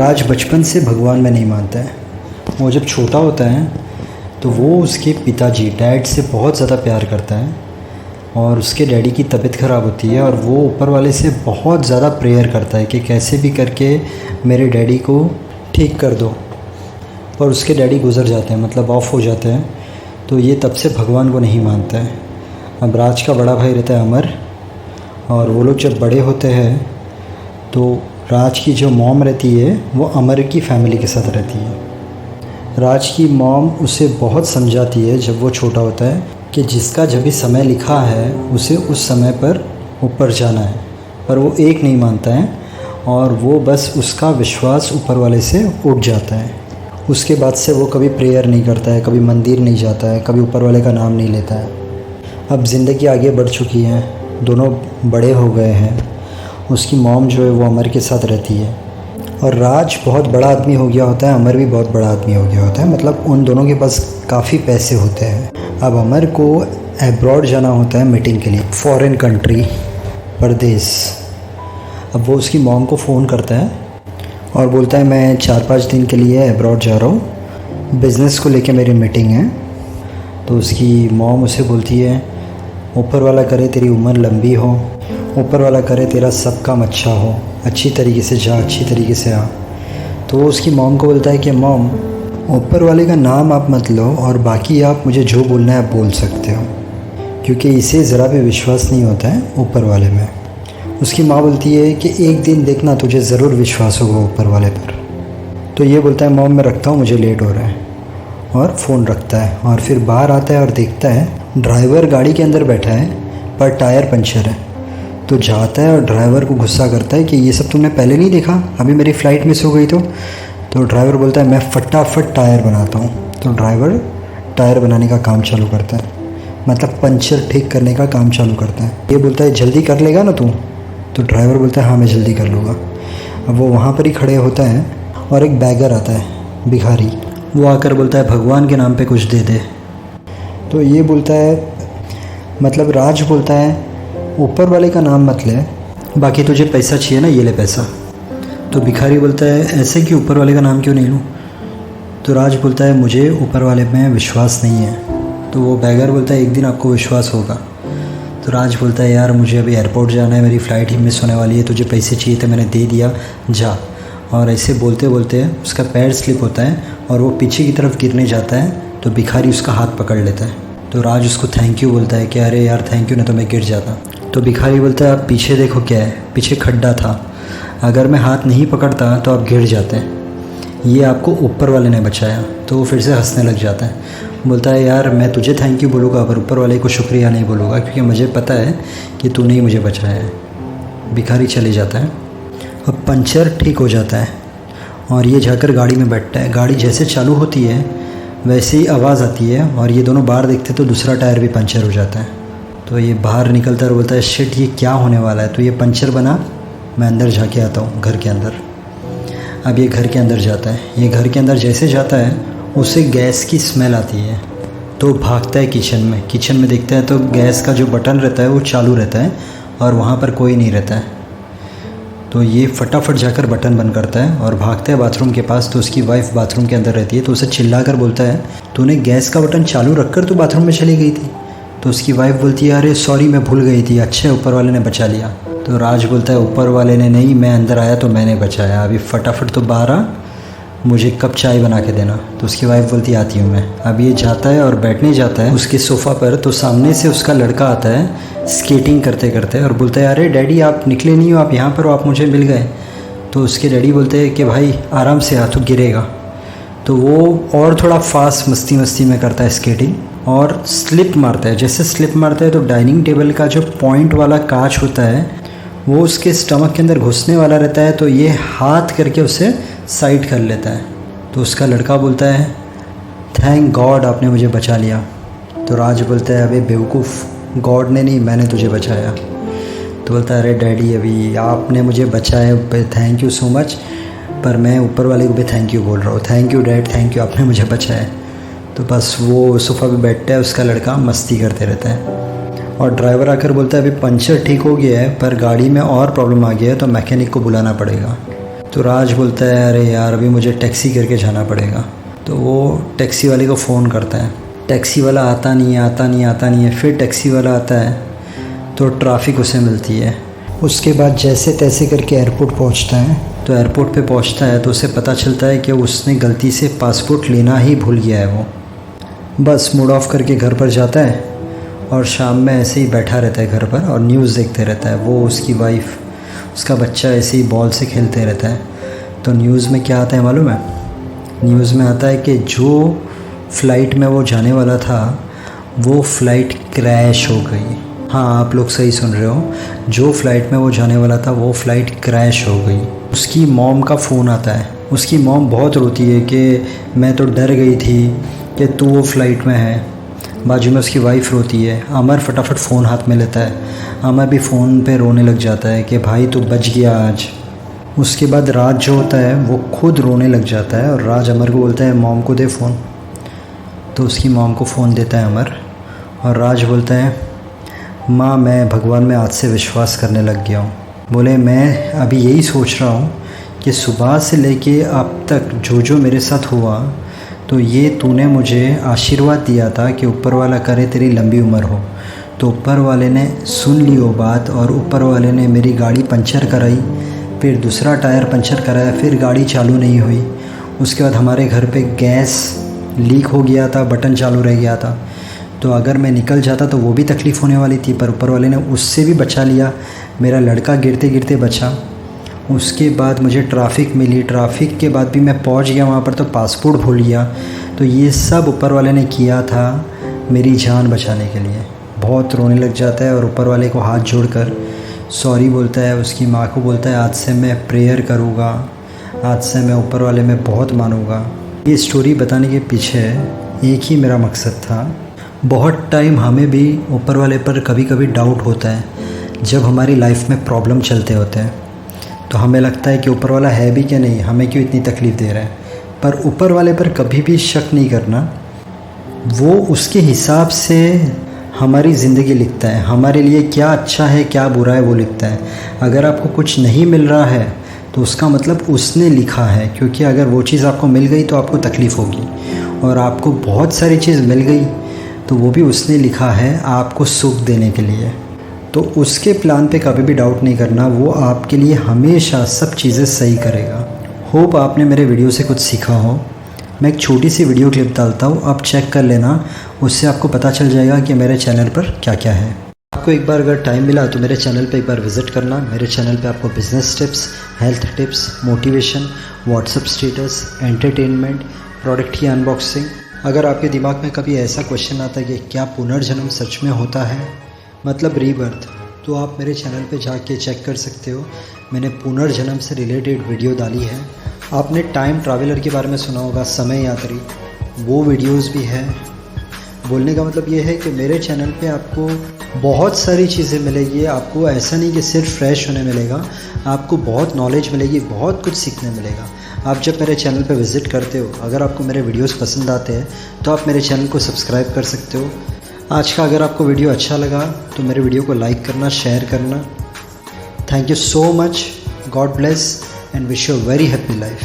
राज बचपन से भगवान में नहीं मानता है। वो जब छोटा होता है तो वो उसके पिताजी डैड से बहुत ज़्यादा प्यार करता है और उसके डैडी की तबीयत ख़राब होती है और वो ऊपर वाले से बहुत ज़्यादा प्रेयर करता है कि कैसे भी करके मेरे डैडी को ठीक कर दो। पर उसके डैडी गुज़र जाते हैं, मतलब ऑफ हो जाते हैं, तो ये तब से भगवान को नहीं मानता है। अब राज का बड़ा भाई रहता है अमर, और वो लोग जब बड़े होते हैं तो राज की जो मॉम रहती है वो अमर की फ़ैमिली के साथ रहती है। राज की मॉम उसे बहुत समझाती है जब वो छोटा होता है कि जिसका जब भी समय लिखा है उसे उस समय पर ऊपर जाना है, पर वो एक नहीं मानता है और वो बस उसका विश्वास ऊपर वाले से उठ जाता है। उसके बाद से वो कभी प्रेयर नहीं करता है, कभी मंदिर नहीं जाता है, कभी ऊपर वाले का नाम नहीं लेता है। अब ज़िंदगी आगे बढ़ चुकी है, दोनों बड़े हो गए हैं। उसकी मॉम जो है वो अमर के साथ रहती है और राज बहुत बड़ा आदमी हो गया होता है, अमर भी बहुत बड़ा आदमी हो गया होता है, मतलब उन दोनों के पास काफ़ी पैसे होते हैं। अब अमर को अब्रॉड जाना होता है मीटिंग के लिए, फॉरेन कंट्री, परदेश। अब वो उसकी मॉम को फ़ोन करता है और बोलता है मैं 4-5 दिन के लिए अब्रॉड जा रहा हूँ, बिज़नेस को लेके मेरी मीटिंग है। तो उसकी मॉम उसे बोलती है ऊपर वाला करे तेरी उम्र लंबी हो, ऊपर वाला करे तेरा सब काम अच्छा हो, अच्छी तरीके से जा, अच्छी तरीके से आ। तो वो उसकी मॉम को बोलता है कि मॉम ऊपर वाले का नाम आप मत लो और बाकी आप मुझे जो बोलना है आप बोल सकते हो, क्योंकि इसे ज़रा भी विश्वास नहीं होता है ऊपर वाले में। उसकी माँ बोलती है कि एक दिन देखना तुझे ज़रूर विश्वास होगा ऊपर वाले पर। तो ये बोलता है मॉम मैं रखता हूँ, मुझे लेट हो रहा है, और फ़ोन रखता है और फिर बाहर आता है और देखता है ड्राइवर गाड़ी के अंदर बैठा है पर टायर पंचर है। तो जाता है और ड्राइवर को गुस्सा करता है कि ये सब तुमने पहले नहीं देखा, अभी मेरी फ़्लाइट मिस हो गई। तो ड्राइवर बोलता है मैं फटाफट टायर बनाता हूँ। तो ड्राइवर टायर बनाने का काम चालू करता है, मतलब पंचर ठीक करने का काम चालू करता है। ये बोलता है जल्दी कर लेगा ना तू? तो ड्राइवर बोलता है हाँ मैं जल्दी कर लूँगा। अब वो वहाँ पर ही खड़े होता है और एक बैगर आता है, भिखारी। वो आकर बोलता है भगवान के नाम पे कुछ दे दे। तो ये बोलता है, मतलब राज बोलता है ऊपर वाले का नाम मत ले, बाकी तुझे पैसा चाहिए ना, ये ले पैसा। तो भिखारी बोलता है ऐसे कि ऊपर वाले का नाम क्यों नहीं लूँ? तो राज बोलता है मुझे ऊपर वाले में विश्वास नहीं है। तो वो बैगर बोलता है एक दिन आपको विश्वास होगा। तो राज बोलता है यार मुझे अभी एयरपोर्ट जाना है, मेरी फ़्लाइट ही मिस होने वाली है, तुझे पैसे चाहिए थे मैंने दे दिया, जा। और ऐसे बोलते बोलते उसका पैर स्लिप होता है और वो पीछे की तरफ गिरने जाता है। तो भिखारी उसका हाथ पकड़ लेता है। तो राज उसको थैंक यू बोलता है कि अरे यार थैंक यू, ना तो मैं गिर जाता। तो भिखारी बोलता है आप पीछे देखो क्या है, पीछे खड्डा था, अगर मैं हाथ नहीं पकड़ता तो आप गिर जाते, ये आपको ऊपर वाले ने बचाया। तो वो फिर से हंसने लग जाता है, बोलता है यार मैं तुझे थैंक यू बोलूँगा पर ऊपर वाले को शुक्रिया नहीं बोलूँगा, क्योंकि मुझे पता है कि तूने ही मुझे बचाया है। भिखारी चले जाता है। अब पंचर ठीक हो जाता है और ये जाकर गाड़ी में बैठता है। गाड़ी जैसे चालू होती है वैसे ही आवाज़ आती है और ये दोनों बाहर देखते तो दूसरा टायर भी पंचर हो जाता है। तो ये बाहर निकलता है और बोलता है शिट ये क्या होने वाला है। तो ये पंचर बना, मैं अंदर जाके आता हूँ घर के अंदर। अब ये घर के अंदर जाता है। ये घर के अंदर जैसे जाता है उसे गैस की स्मेल आती है। तो भागता है किचन में देखता है तो गैस का जो बटन रहता है वो चालू रहता है और वहाँ पर कोई नहीं रहता है। तो ये फटाफट जाकर बटन बंद करता है और भागता है बाथरूम के पास। तो उसकी वाइफ बाथरूम के अंदर रहती है। तो उसे चिल्लाकर बोलता है तूने गैस का बटन चालू रखकर तो बाथरूम में चली गई थी? तो उसकी वाइफ बोलती है अरे सॉरी मैं भूल गई थी, अच्छा ऊपर वाले ने बचा लिया। तो राज बोलता है ऊपर वाले ने नहीं, मैं अंदर आया तो मैंने बचाया, अभी फटाफट तो बाहर आ, मुझे कप चाय बना के देना। तो उसकी वाइफ बोलती आती हूँ मैं। अब ये जाता है और बैठने जाता है उसके सोफ़ा पर। तो सामने से उसका लड़का आता है स्केटिंग करते करते और बोलता है अरे डैडी आप निकले नहीं हो, आप यहाँ पर हो, आप मुझे मिल गए। तो उसके डैडी बोलते हैं कि भाई आराम से आ, तो गिरेगा। तो वो और थोड़ा फास्ट मस्ती में करता है स्केटिंग और स्लिप मारता है। जैसे स्लिप मारता है तो डाइनिंग टेबल का जो पॉइंट वाला कांच होता है वो उसके स्टमक के अंदर घुसने वाला रहता है। तो ये हाथ करके उसे साइड कर लेता है। तो उसका लड़का बोलता है थैंक गॉड आपने मुझे बचा लिया। तो राज बोलता है अबे बेवकूफ़, गॉड ने नहीं मैंने तुझे बचाया। तो बोलता है अरे डैडी अभी आपने मुझे बचाया, थैंक यू सो मच, पर मैं ऊपर वाले को भी थैंक यू बोल रहा हूँ। Thank you dad, thank you आपने मुझे बचाया। तो बस वो सोफ़ा पे बैठता है, उसका लड़का मस्ती करते रहता है। और ड्राइवर आकर बोलता है अभी पंचर ठीक हो गया है पर गाड़ी में और प्रॉब्लम आ गया है तो मैकेनिक को बुलाना पड़ेगा। तो राज बोलता है अरे यार अभी मुझे टैक्सी करके जाना पड़ेगा। तो वो टैक्सी वाले को फ़ोन करता है। टैक्सी वाला आता नहीं है। फिर टैक्सी वाला आता है तो ट्रैफिक उसे मिलती है। उसके बाद जैसे तैसे करके एयरपोर्ट पहुंचता है। तो एयरपोर्ट पे पहुंचता है तो उसे पता चलता है कि उसने गलती से पासपोर्ट लेना ही भूल गया है। वो बस मूड ऑफ करके घर पर जाता है और शाम में ऐसे ही बैठा रहता है घर पर और न्यूज़ देखते रहता है। वो, उसकी वाइफ, उसका बच्चा ऐसे ही बॉल से खेलते रहता है। तो न्यूज़ में क्या आता है मालूम है? न्यूज़ में आता है कि जो फ़्लाइट में वो जाने वाला था वो फ़्लाइट क्रैश हो गई। हाँ, आप लोग सही सुन रहे हो, जो फ़्लाइट में वो जाने वाला था वो फ़्लाइट क्रैश हो गई। उसकी मॉम का फ़ोन आता है। उसकी मॉम बहुत रोती है कि मैं तो डर गई थी कि तू वो फ़्लाइट में है। बाजू में उसकी वाइफ रोती है। अमर फटाफट फ़ोन हाथ में लेता है। अमर भी फ़ोन पे रोने लग जाता है कि भाई तू बच गया आज। उसके बाद राज जो होता है वो खुद रोने लग जाता है और राज अमर को बोलता है मॉम को दे फ़ोन। तो उसकी मॉम को फ़ोन देता है अमर और राज बोलता है माँ मैं भगवान में आज से विश्वास करने लग गया हूँ। बोले मैं अभी यही सोच रहा हूँ कि सुबह से लेके अब तक जो जो मेरे साथ हुआ तो ये तूने मुझे आशीर्वाद दिया था कि ऊपर वाला करे तेरी लंबी उम्र हो। तो ऊपर वाले ने सुन ली वो बात और ऊपर वाले ने मेरी गाड़ी पंचर कराई, फिर दूसरा टायर पंचर कराया, फिर गाड़ी चालू नहीं हुई। उसके बाद हमारे घर पे गैस लीक हो गया था, बटन चालू रह गया था। तो अगर मैं निकल जाता तो वो भी तकलीफ़ होने वाली थी, पर ऊपर वाले ने उससे भी बचा लिया। मेरा लड़का गिरते गिरते बचा। उसके बाद मुझे ट्रैफिक मिली, ट्रैफिक के बाद भी मैं पहुंच गया वहाँ पर तो पासपोर्ट भूल गया। तो ये सब ऊपर वाले ने किया था मेरी जान बचाने के लिए। बहुत रोने लग जाता है और ऊपर वाले को हाथ जोड़कर सॉरी बोलता है। उसकी माँ को बोलता है आज से मैं प्रेयर करूँगा, आज से मैं ऊपर वाले में बहुत मानूँगा। ये स्टोरी बताने के पीछे एक ही मेरा मकसद था। बहुत टाइम हमें भी ऊपर वाले पर कभी कभी डाउट होता है। जब हमारी लाइफ में प्रॉब्लम चलते होते हैं तो हमें लगता है कि ऊपर वाला है भी क्या नहीं, हमें क्यों इतनी तकलीफ़ दे रहा है। पर ऊपर वाले पर कभी भी शक नहीं करना। वो उसके हिसाब से हमारी ज़िंदगी लिखता है। हमारे लिए क्या अच्छा है क्या बुरा है वो लिखता है। अगर आपको कुछ नहीं मिल रहा है तो उसका मतलब उसने लिखा है, क्योंकि अगर वो चीज़ आपको मिल गई तो आपको तकलीफ़ होगी, और आपको बहुत सारी चीज़ मिल गई तो वो भी उसने लिखा है आपको सुख देने के लिए। तो उसके प्लान पे कभी भी डाउट नहीं करना, वो आपके लिए हमेशा सब चीज़ें सही करेगा। होप आपने मेरे वीडियो से कुछ सीखा हो। मैं एक छोटी सी वीडियो क्लिप डालता हूँ, आप चेक कर लेना, उससे आपको पता चल जाएगा कि मेरे चैनल पर क्या क्या है। आपको एक बार अगर टाइम मिला तो मेरे चैनल पे एक बार विज़िट करना। मेरे चैनल पे आपको business tips, health tips, motivation, WhatsApp status, entertainment, product की अनबॉक्सिंग। अगर आपके दिमाग में कभी ऐसा क्वेश्चन आता है कि क्या पुनर्जन्म सच में होता है, मतलब रीबर्थ, तो आप मेरे चैनल पे जाके चेक कर सकते हो। मैंने पुनर्जन्म से रिलेटेड वीडियो डाली है। आपने टाइम ट्रैवलर के बारे में सुना होगा, समय यात्री, वो वीडियोस भी है। बोलने का मतलब ये है कि मेरे चैनल पे आपको बहुत सारी चीज़ें मिलेगी। आपको ऐसा नहीं कि सिर्फ फ्रेश होने मिलेगा, आपको बहुत नॉलेज मिलेगी, बहुत कुछ सीखने मिलेगा। आप जब मेरे चैनल पे विज़िट करते हो, अगर आपको मेरे वीडियोस पसंद आते हैं तो आप मेरे चैनल को सब्सक्राइब कर सकते हो। आज का अगर आपको वीडियो अच्छा लगा तो मेरे वीडियो को लाइक करना, शेयर करना। Thank you so much. God bless and wish you a very happy life.